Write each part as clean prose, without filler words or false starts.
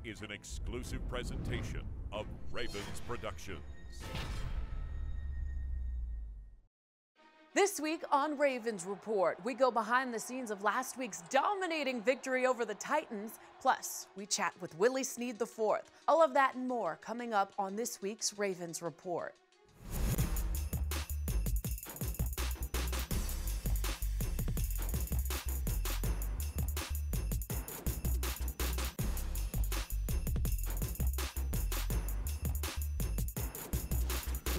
is an exclusive presentation of Ravens Productions. This week on Ravens Report, we go behind the scenes of last week's dominating victory over the Titans. Plus, we chat with Willie Snead IV. All of that and more coming up on this week's Ravens Report.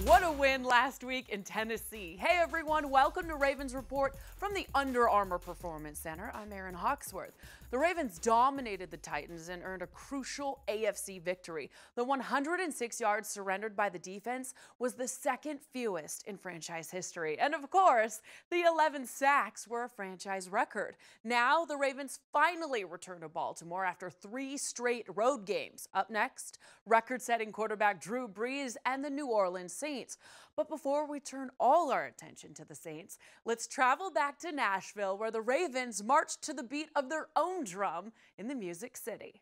What a win last week in Tennessee. Hey everyone, welcome to Ravens Report from the Under Armour Performance Center. I'm Erin Hawksworth. The Ravens dominated the Titans and earned a crucial AFC victory. The 106 yards surrendered by the defense was the second fewest in franchise history. And of course, the 11 sacks were a franchise record. Now the Ravens finally return to Baltimore after 3 straight road games. Up next, record-setting quarterback Drew Brees and the New Orleans Saints. But before we turn all our attention to the Saints, let's travel back to Nashville, where the Ravens marched to the beat of their own drum in the Music City.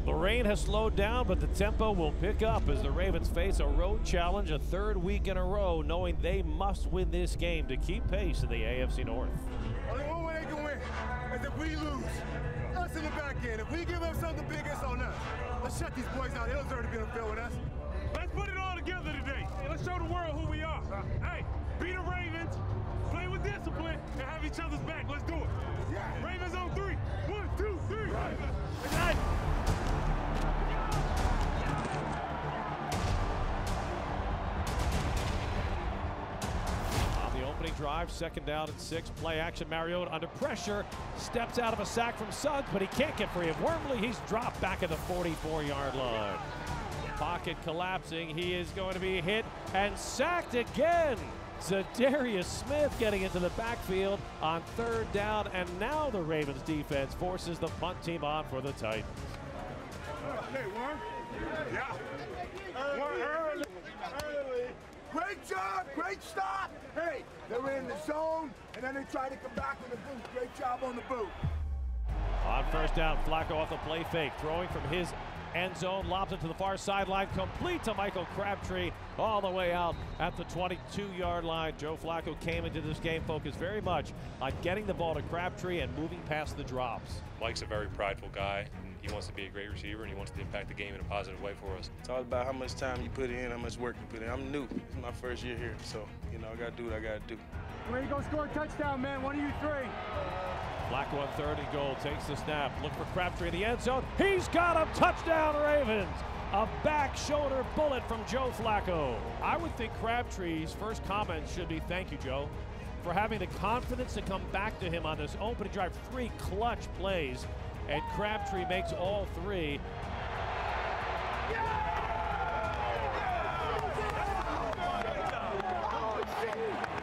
The rain has slowed down, but the tempo will pick up as the Ravens face a road challenge a third week in a row, knowing they must win this game to keep pace in the AFC North. Only one way they can win is if we lose. Us in the back end. If we give up something big, it's on us. Let's shut these boys out. They don't deserve to be on the field with us. Let's put it all together today. Hey, let's show the world who we are. Hey, be the Ravens, play with discipline, and have each other's back. Let's do it. Yeah. Ravens on 3. 1, 2, 3. Right. Ignite. Drive, second down and 6, play action. Mariota under pressure, steps out of a sack from Suggs, but he can't get free of Wormley. He's dropped back at the 44-yard line. Pocket collapsing. He is going to be hit and sacked again. Zadarius Smith getting into the backfield on third down, and now the Ravens defense forces the punt team on for the Titans. Hey, Warren. Yeah. Early. Great job, great stop. Hey, they were in the zone, and then they tried to come back with the boot. Great job on the boot. On first down, Flacco off the play fake, throwing from his end zone, lobs it to the far sideline, complete to Michael Crabtree, all the way out at the 22-yard line. Joe Flacco came into this game focused very much on getting the ball to Crabtree and moving past the drops. Mike's a very prideful guy. He wants to be a great receiver, and he wants to impact the game in a positive way for us. It's all about how much time you put in, how much work you put in. I'm new. It's my first year here, so, you know, I got to do what I got to do. Where you going to score a touchdown, man? One of you 3. Flacco on third and goal, takes the snap, look for Crabtree in the end zone. He's got him, touchdown Ravens! A back shoulder bullet from Joe Flacco. I would think Crabtree's first comment should be, thank you, Joe, for having the confidence to come back to him on this opening drive. 3 clutch plays, and Crabtree makes all 3.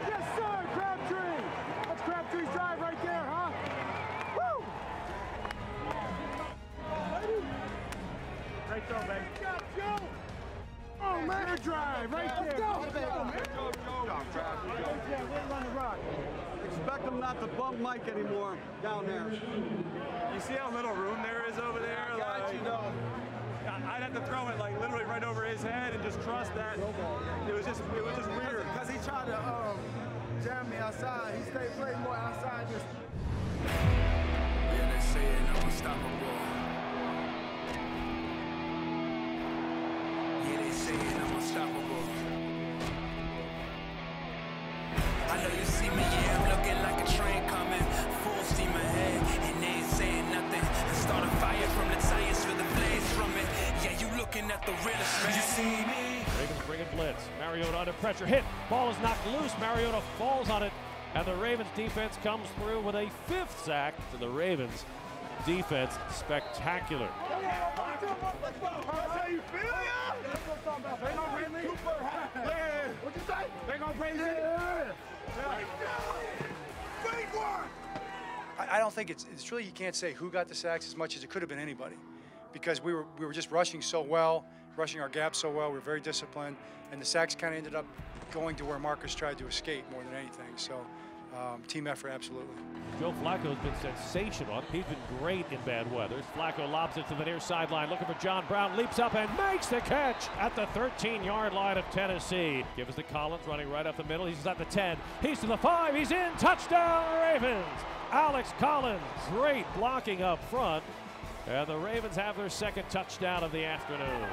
Yes, sir, Crabtree. That's Crabtree's drive right there, huh? Woo! Great throw, baby. Oh, man, your drive right there. Let's go. Run the rock. Expect them not to bump Mike anymore down there. You see how little room there is over there? I'd have to throw it like literally right over his head and just trust that. It was just weird. Because he tried to jam me outside. He stayed playing more outside. Yeah, they saying I'm unstoppable. Yeah, they saying I'm unstoppable. I know you see me, yeah, I'm looking like a train coming, full steam ahead, and they ain't saying nothing. I start a fire from the tires, feel the blaze from it. Yeah, you looking at the realest, man. You see me? Ravens bring a blitz. Mariota under pressure, hit. Ball is knocked loose. Mariota falls on it, and the Ravens defense comes through with a 5th sack to the Ravens defense. Spectacular. That's how you feel, yeah? They gonna bring me? What'd you say? They gonna bring me? Big one! I don't think it's really, you can't say who got the sacks as much as it could have been anybody, because we were just rushing so well, rushing our gaps so well. We were very disciplined, and the sacks kind of ended up going to where Marcus tried to escape more than anything. So Team effort, absolutely. Joe Flacco's been sensational. He's been great in bad weather. Flacco lobs it to the near sideline, looking for John Brown, leaps up and makes the catch at the 13-yard line of Tennessee. Gives to Collins, running right up the middle. He's at the 10. He's to the 5. He's in. Touchdown, Ravens. Alex Collins, great blocking up front. And the Ravens have their second touchdown of the afternoon.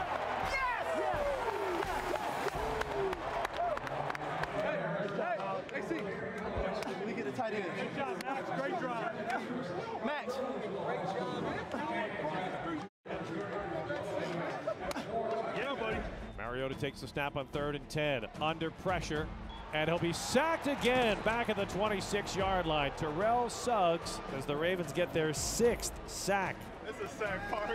Tight end. Good job, Max. Great drive. Max. Yeah, buddy. Mariota takes the snap on 3rd and 10. Under pressure. And he'll be sacked again back at the 26-yard line. Terrell Suggs as the Ravens get their 6th sack. It's a sack party.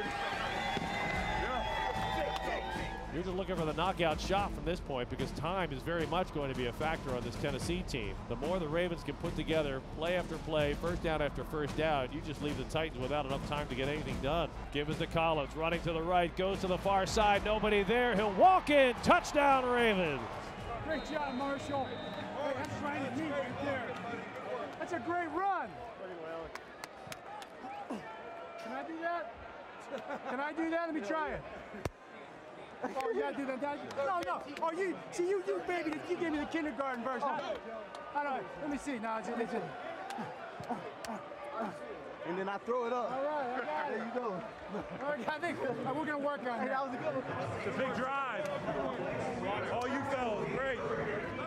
You're just looking for the knockout shot from this point because time is very much going to be a factor on this Tennessee team. The more the Ravens can put together play after play, first down after first down, you just leave the Titans without enough time to get anything done. Give it to Collins, running to the right, goes to the far side, nobody there. He'll walk in, touchdown Ravens. Great job, Marshall. Hey, that's right at me right there. That's a great run. Can I do that? Can I do that? Let me try it. Oh, you gotta do that. No. Oh, you baby, you gave me the kindergarten version. I don't. Let me see. Now, it's And then I throw it up. all right, I got it. There you go. I think we're gonna work on Hey, that. that was a good one. It's a big drive. All you fellas, great.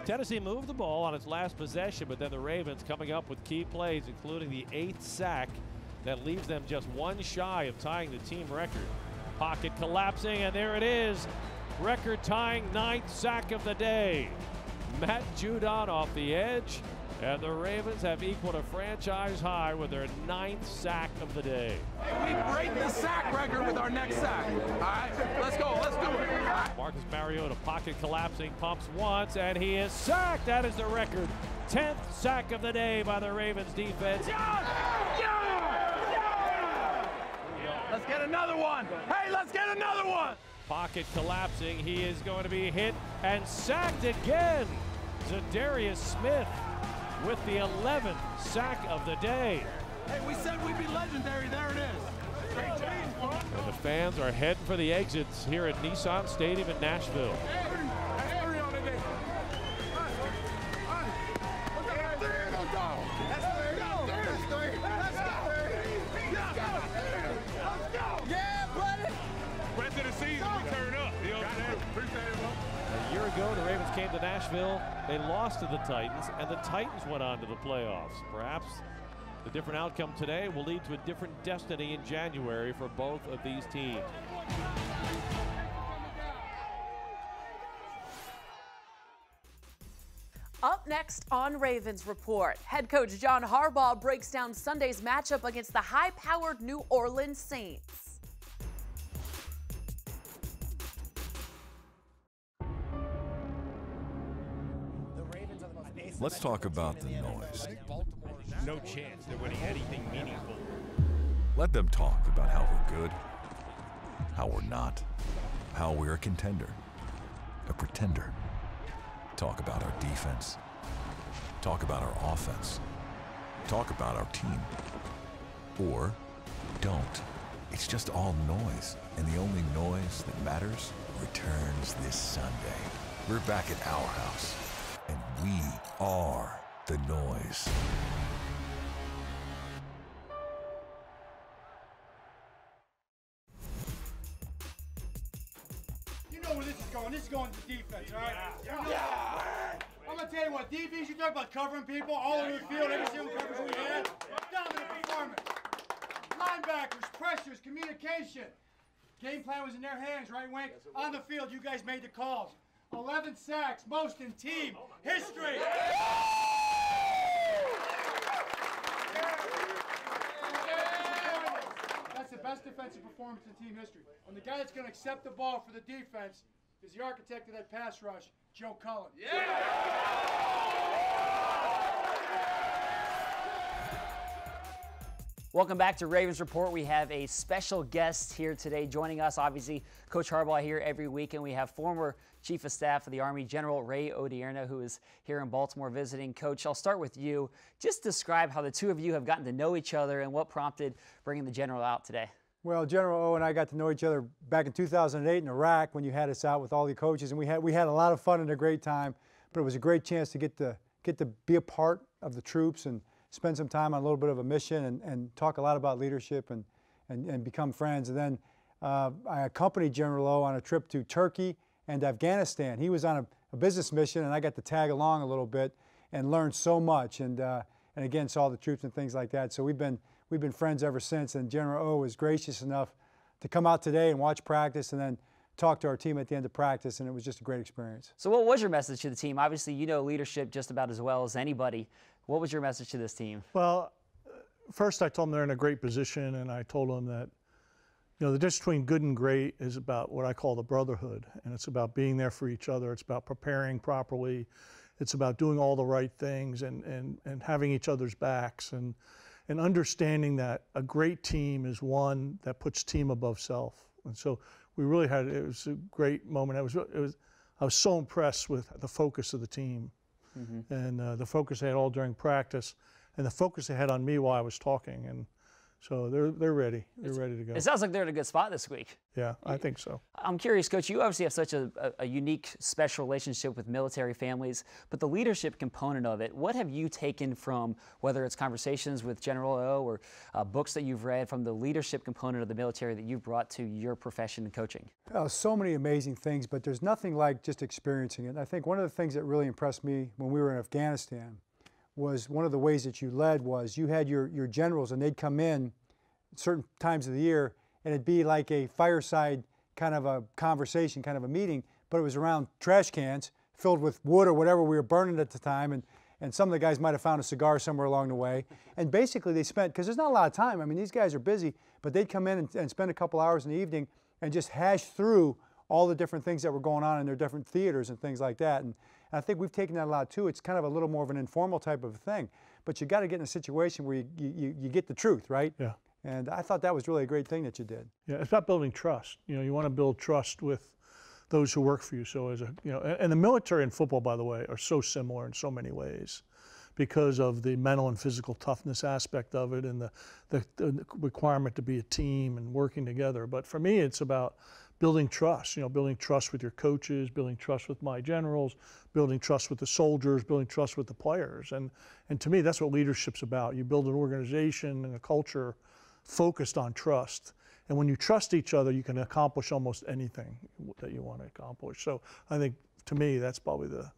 Tennessee moved the ball on its last possession, but then the Ravens coming up with key plays, including the 8th sack that leaves them just one shy of tying the team record. Pocket collapsing, and there it is. Record-tying 9th sack of the day. Matt Judon off the edge, and the Ravens have equaled a franchise high with their 9th sack of the day. We break the sack record with our next sack. All right, let's go. Let's do it. Marcus Mariota, pocket collapsing, pumps once, and he is sacked. That is the record. 10th sack of the day by the Ravens defense. Let's get another one. Hey, let's get another one. Pocket collapsing. He is going to be hit and sacked again. Zadarius Smith with the 11th sack of the day. Hey, we said we'd be legendary. There it is. Great job. And the fans are heading for the exits here at Nissan Stadium in Nashville. A year ago, the Ravens came to Nashville. They lost to the Titans, and the Titans went on to the playoffs. Perhaps the different outcome today will lead to a different destiny in January for both of these teams. Up next on Ravens Report, head coach John Harbaugh breaks down Sunday's matchup against the high-powered New Orleans Saints. Let's talk about the noise. No chance they're winning anything meaningful. Let them talk about how we're good, how we're not, how we're a contender, a pretender. Talk about our defense. Talk about our offense. Talk about our team. Or don't. It's just all noise, and the only noise that matters returns this Sunday. We're back at our house, and we are the noise. You know where this is going. This is going to defense, all right? Yeah. I'm going to tell you what, defense, you talk about covering people all over the field, every single coverage we had. Dominant performance. Linebackers, pressures, communication. Game plan was in their hands, right, Wink? On the field, you guys made the calls. 11 sacks, most in team history. That's the best defensive performance in team history. And the guy that's going to accept the ball for the defense is the architect of that pass rush, Joe Cullen. Welcome back to Ravens Report. We have a special guest here today joining us. Obviously, Coach Harbaugh here every week, and we have former Chief of Staff of the Army, General Ray Odierno, who is here in Baltimore visiting. Coach, I'll start with you. Just describe how the two of you have gotten to know each other and what prompted bringing the General out today. Well, General O and I got to know each other back in 2008 in Iraq when you had us out with all the coaches, and we had a lot of fun and a great time. But it was a great chance to get to be a part of the troops and spend some time on a little bit of a mission and talk a lot about leadership and become friends. And then I accompanied General O on a trip to Turkey and Afghanistan. He was on a business mission, and I got to tag along a little bit and learn so much. And again, saw the troops and things like that. So we've been friends ever since. And General O was gracious enough to come out today and watch practice and then talk to our team at the end of practice, and it was just a great experience. So what was your message to the team? Obviously, you know leadership just about as well as anybody. What was your message to this team? Well, first I told them they're in a great position, and I told them that, you know, the difference between good and great is about what I call the brotherhood, and it's about being there for each other. It's about preparing properly. It's about doing all the right things and having each other's backs and understanding that a great team is one that puts team above self. And so we really had, it was a great moment. I was so impressed with the focus of the team and the focus they had all during practice and the focus they had on me while I was talking. And so they're ready. They're ready to go. It sounds like they're in a good spot this week. Yeah, I think so. I'm curious, Coach, you obviously have such a unique, special relationship with military families, but the leadership component of it, what have you taken from, whether it's conversations with General O or books that you've read, from the leadership component of the military that you've brought to your profession and coaching? So many amazing things, but there's nothing like just experiencing it. I think one of the things that really impressed me when we were in Afghanistan was one of the ways that you led was you had your generals, and they'd come in certain times of the year, and it'd be like a fireside kind of a conversation, kind of a meeting, but it was around trash cans filled with wood or whatever we were burning at the time, and some of the guys might have found a cigar somewhere along the way. And basically they spent, because there's not a lot of time, I mean, these guys are busy, but they'd come in and spend a couple hours in the evening and just hash through all the different things that were going on in their different theaters and things like that. And I think we've taken that a lot too. It's kind of a little more of an informal type of thing, but you got to get in a situation where you get the truth, right? Yeah. And I thought that was really a great thing that you did. Yeah, it's about building trust. You know, you want to build trust with those who work for you. So as a, you know, and the military and football, by the way, are so similar in so many ways because of the mental and physical toughness aspect of it and the requirement to be a team and working together. But for me, it's about building trust, you know, building trust with your coaches, building trust with my generals, building trust with the soldiers, building trust with the players. And to me, that's what leadership's about. You build an organization and a culture focused on trust. And when you trust each other, you can accomplish almost anything that you want to accomplish. So I think, to me, that's probably the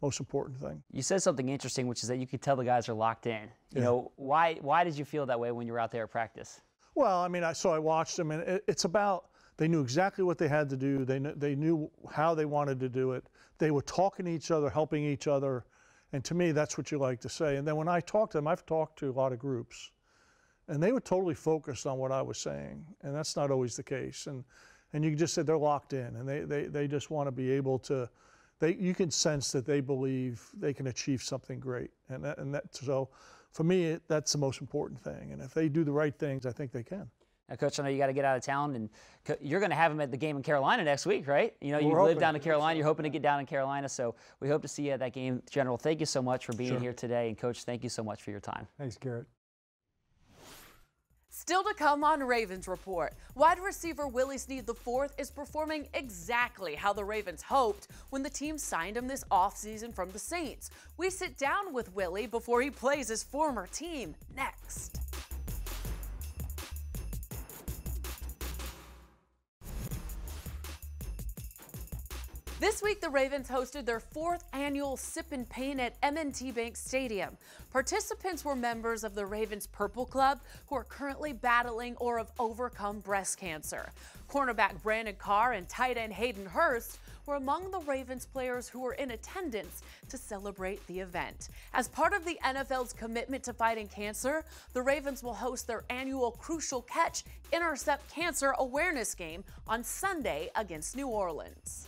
most important thing. You said something interesting, which is that you could tell the guys are locked in. You know, why did you feel that way when you were out there at practice? Well, I mean, I watched them, and it's about, they knew exactly what they had to do. They knew how they wanted to do it. They were talking to each other, helping each other. And to me, that's what you like to say. And then when I talk to them, I've talked to a lot of groups, and they were totally focused on what I was saying, and that's not always the case. And you just said they're locked in, and they just want to be able to. You can sense that they believe they can achieve something great, so for me, that's the most important thing. And if they do the right things, I think they can. Now, Coach, I know you got to get out of town, and you're going to have him at the game in Carolina next week, right? You know, you live down in Carolina. You're hoping to get down in Carolina, so we hope to see you at that game. General, thank you so much for being here today, and Coach, thank you so much for your time. Thanks, Garrett. Still to come on Ravens Report, wide receiver Willie Snead IV is performing exactly how the Ravens hoped when the team signed him this offseason from the Saints. We sit down with Willie before he plays his former team next. This week, the Ravens hosted their 4th annual Sip and Paint at M&T Bank Stadium. Participants were members of the Ravens Purple Club who are currently battling or have overcome breast cancer. Cornerback Brandon Carr and tight end Hayden Hurst were among the Ravens players who were in attendance to celebrate the event. As part of the NFL's commitment to fighting cancer, the Ravens will host their annual Crucial Catch Intercept Cancer Awareness game on Sunday against New Orleans.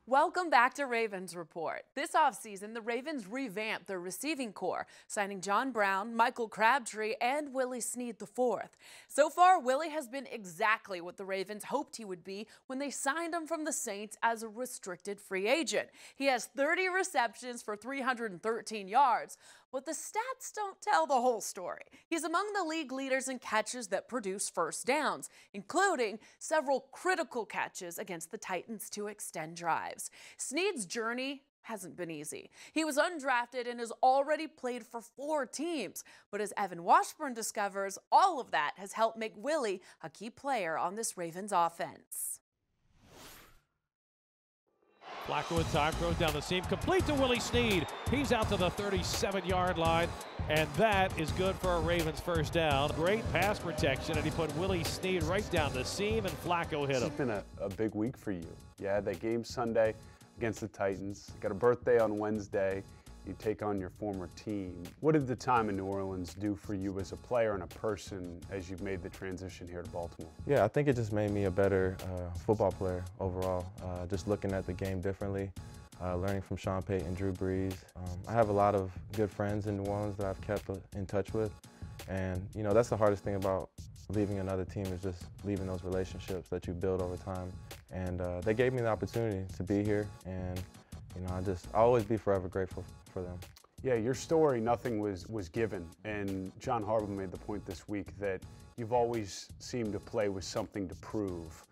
Welcome back to Ravens Report. This offseason, the Ravens revamped their receiving corps, signing John Brown, Michael Crabtree, and Willie Snead IV. So far, Willie has been exactly what the Ravens hoped he would be when they signed him from the Saints as a restricted free agent. He has 30 receptions for 313 yards, but the stats don't tell the whole story. He's among the league leaders in catches that produce first downs, including several critical catches against the Titans to extend drives. Snead's journey hasn't been easy. He was undrafted and has already played for 4 teams. But as Evan Washburn discovers, all of that has helped make Willie a key player on this Ravens offense. Flacco in time, throws down the seam, complete to Willie Sneed. He's out to the 37-yard line, and that is good for a Ravens first down. Great pass protection, and he put Willie Sneed right down the seam, and Flacco hit him. It's been a big week for you. You had that game Sunday against the Titans. You got a birthday on Wednesday. You take on your former team. What did the time in New Orleans do for you as a player and a person as you've made the transition here to Baltimore? Yeah, I think it just made me a better football player overall. Just looking at the game differently, learning from Sean Payton, Drew Brees. I have a lot of good friends in New Orleans that I've kept in touch with. And, you know, that's the hardest thing about leaving another team is just leaving those relationships that you build over time. And they gave me the opportunity to be here. And, you know, I'll always be forever grateful for them. Yeah, your story, nothing was given. And John Harbaugh made the point this week that you've always seemed to play with something to prove.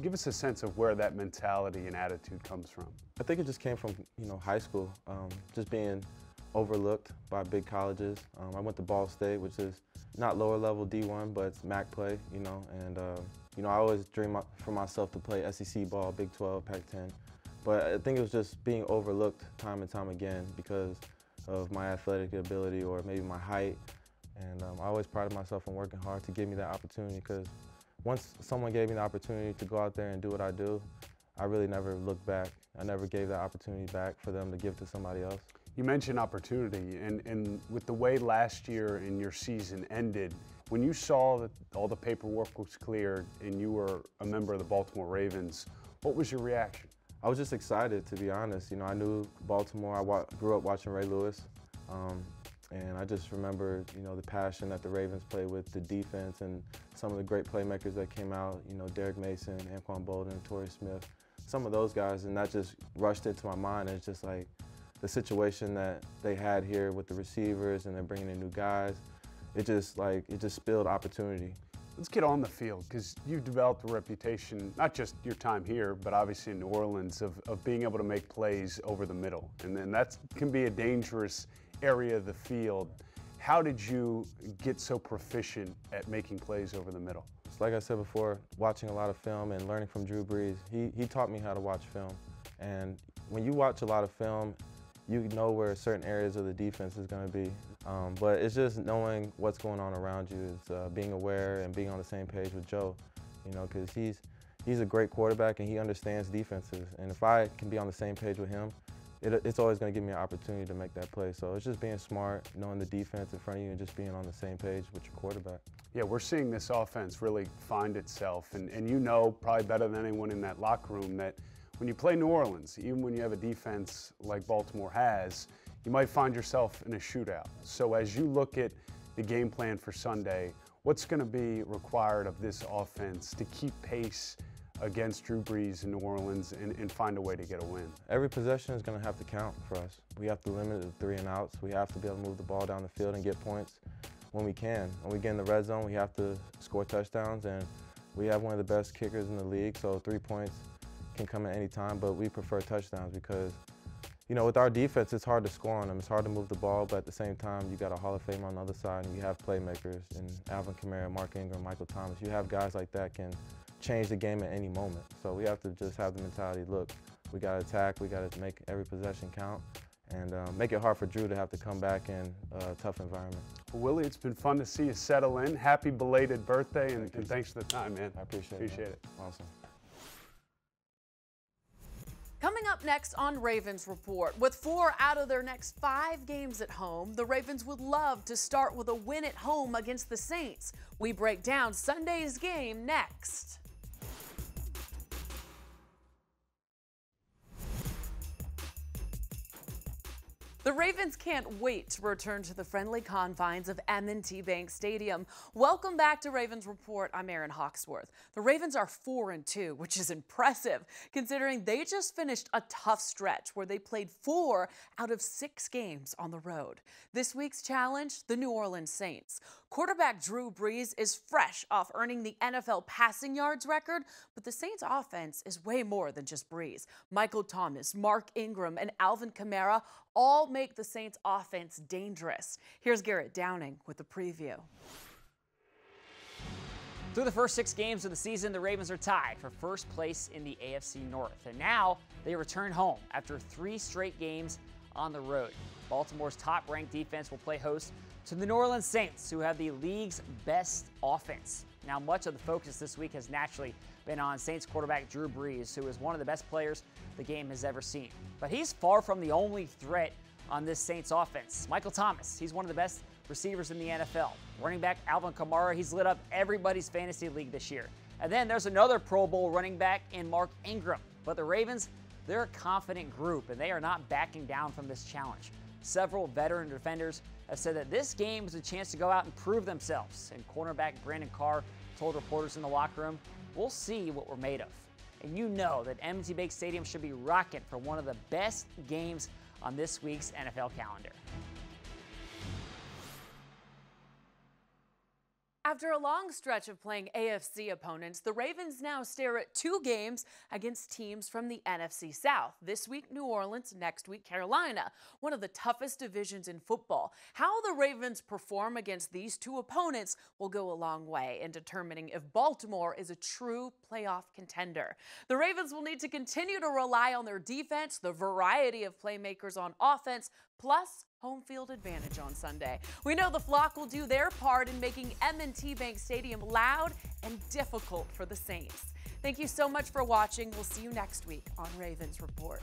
Give us a sense of where that mentality and attitude comes from. I think it just came from, you know, high school, just being overlooked by big colleges. I went to Ball State, which is not lower level D1, but it's MAC play, you know, and, you know, I always dream for myself to play SEC ball, Big 12, Pac-10. But I think it was just being overlooked time and time again because of my athletic ability or maybe my height. And I always prided myself on working hard to give me that opportunity because once someone gave me the opportunity to go out there and do what I do, I really never looked back. I never gave that opportunity back for them to give to somebody else. You mentioned opportunity, and with the way last year and your season ended, when you saw that all the paperwork was cleared and you were a member of the Baltimore Ravens, what was your reaction? I was just excited, to be honest. You know, I knew Baltimore. I grew up watching Ray Lewis, and I just remember, you know, the passion that the Ravens played with, the defense, and some of the great playmakers that came out. You know, Derek Mason, Anquan Bolden, Torrey Smith, some of those guys, and that just rushed into my mind. And it's just like the situation that they had here with the receivers, and they're bringing in new guys. It just spilled opportunity. Let's get on the field, because you've developed a reputation, not just your time here, but obviously in New Orleans, of being able to make plays over the middle. And then that can be a dangerous area of the field. How did you get so proficient at making plays over the middle? Like I said before, watching a lot of film and learning from Drew Brees, he taught me how to watch film. And when you watch a lot of film, you know where certain areas of the defense is going to be. But it's just knowing what's going on around you. It's being aware and being on the same page with Joe, you know, because he's a great quarterback and he understands defenses. And if I can be on the same page with him, it's always going to give me an opportunity to make that play. So it's just being smart, knowing the defense in front of you, and just being on the same page with your quarterback. Yeah, we're seeing this offense really find itself. And you know probably better than anyone in that locker room that when you play New Orleans, even when you have a defense like Baltimore has, you might find yourself in a shootout. So as you look at the game plan for Sunday, what's going to be required of this offense to keep pace against Drew Brees in New Orleans and find a way to get a win? Every possession is going to have to count for us. We have to limit it to 3 and outs. We have to be able to move the ball down the field and get points when we can. When we get in the red zone, we have to score touchdowns, and we have one of the best kickers in the league, so 3 points can come at any time, but we prefer touchdowns because, you know, with our defense, it's hard to score on them. It's hard to move the ball, but at the same time, you got a Hall of Fame on the other side, and you have playmakers in Alvin Kamara, Mark Ingram, Michael Thomas. You have guys like that can change the game at any moment. So we have to just have the mentality, look, we got to attack, we got to make every possession count, and make it hard for Drew to have to come back in a tough environment. Well, Willie, it's been fun to see you settle in. Happy belated birthday, and thanks for the time, man. I appreciate it. Awesome. Coming up next on Ravens Report, with 4 out of their next 5 games at home, the Ravens would love to start with a win at home against the Saints. We break down Sunday's game next. The Ravens can't wait to return to the friendly confines of M&T Bank Stadium. Welcome back to Ravens Report. I'm Erin Hawksworth. The Ravens are 4-2, which is impressive considering they just finished a tough stretch where they played 4 out of 6 games on the road. This week's challenge, the New Orleans Saints. Quarterback Drew Brees is fresh off earning the NFL passing yards record, but the Saints offense is way more than just Brees. Michael Thomas, Mark Ingram, and Alvin Kamara all make the Saints offense dangerous. Here's Garrett Downing with the preview. Through the first 6 games of the season, the Ravens are tied for first place in the AFC North. And now they return home after 3 straight games on the road. Baltimore's top-ranked defense will play host to the New Orleans Saints, who have the league's best offense. Now, much of the focus this week has naturally been on Saints quarterback Drew Brees, who is one of the best players the game has ever seen. But he's far from the only threat on this Saints offense. Michael Thomas, he's one of the best receivers in the NFL. Running back Alvin Kamara, he's lit up everybody's fantasy league this year. And then there's another Pro Bowl running back in Mark Ingram. But the Ravens, they're a confident group, and they are not backing down from this challenge. Several veteran defenders have said that this game was a chance to go out and prove themselves. And cornerback Brandon Carr told reporters in the locker room, "We'll see what we're made of." And you know that M&T Bank Stadium should be rocking for one of the best games on this week's NFL calendar. After a long stretch of playing AFC opponents, the Ravens now stare at 2 games against teams from the NFC South. This week, New Orleans, next week, Carolina, one of the toughest divisions in football. How the Ravens perform against these 2 opponents will go a long way in determining if Baltimore is a true playoff contender. The Ravens will need to continue to rely on their defense, the variety of playmakers on offense, plus home field advantage on Sunday. We know the flock will do their part in making M&T Bank Stadium loud and difficult for the Saints. Thank you so much for watching. We'll see you next week on Ravens Report.